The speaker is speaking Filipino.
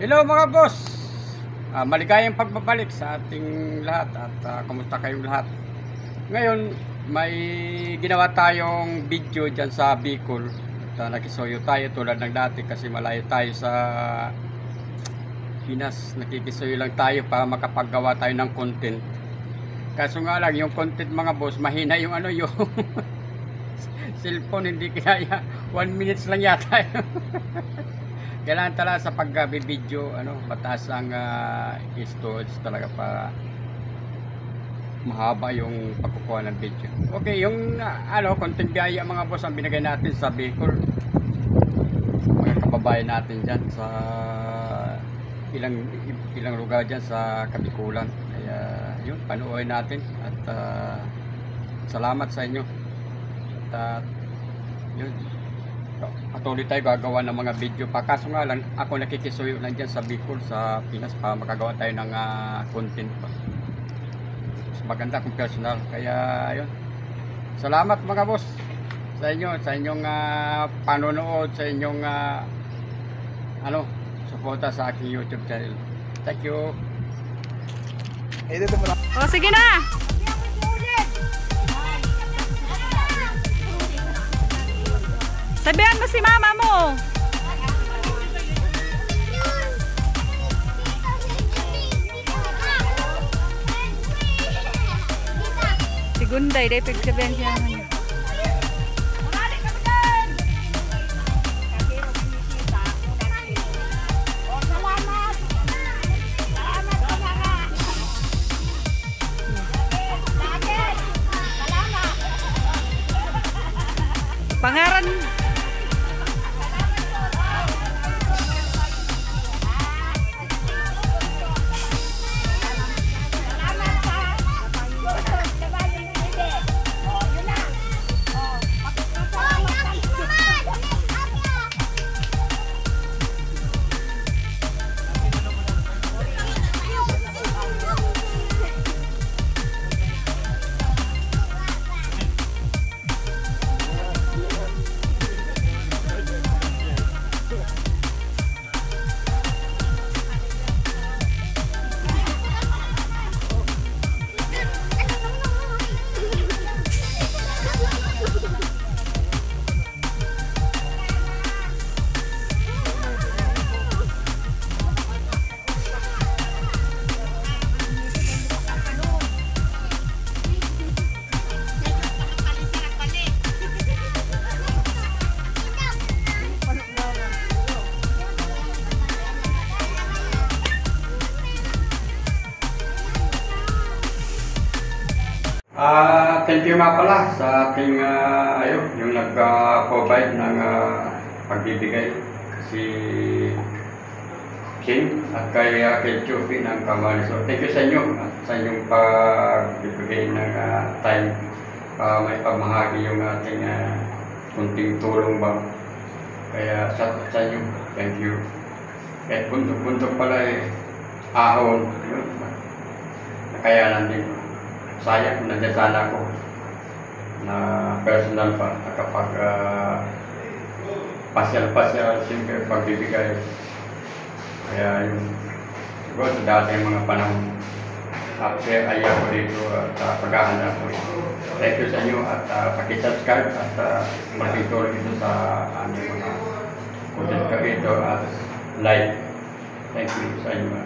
Hello mga boss, maligayang pagbabalik sa ating lahat at kumusta kayong lahat. Ngayon may ginawa tayong video dyan sa Bicol at nakisuyo tayo tulad ng dati kasi malayo tayo sa Pinas. Nakikisuyo lang tayo para makapaggawa tayo ng content. Kaso nga lang yung content mga boss, mahina yung yung cellphone, hindi kaya 1 minutes lang yata. Kailangan talaga sa pag-video mataas ang storage talaga para mahaba yung pagkukuha ng video. Okay, yung content biyaya mga boss ang binigay natin sa Bicol. Mga kababayan natin diyan sa ilang lugar diyan sa Kabikulan. Kaya yun, panoorin natin at salamat sa inyo. At yun, patuloy tayo gagawa ng mga video pa. Kaso nga lang ako nakikisuyo lang dyan sa Bicol, sa Pinas para makagawa tayo ng content pa. Mas maganda kung personal. Kaya yun, salamat mga boss sa inyo, sa inyong panonood, sa inyong suporta sa aking YouTube channel. Thank you. O sige na. Sabihan mo si mama mo. Si Gunday, dahil pagsabihan siya naman. Pangaran. Thank you nga pala sa ating yung nag-provide ng pagbibigay si King at kay Chupi ng Kamali. So thank you sa inyo at sa inyong pagbibigay ng time para may pamahagi yung ating kunting tulong ba. Kaya sa inyo, thank you. Kahit buntok pala ahon, yun, nakayanan din. Sayang kung nandiyan sana ako na personal pa kapag pasyal-pasyal siyempre pagbibigay. Kaya yun, siguro sa dating mga panahon after ayaw ko dito at paghahanap ko. Thank you sa inyo at pakisubscribe at makituloy ito sa aming mga content creator at like. Thank you sa inyo.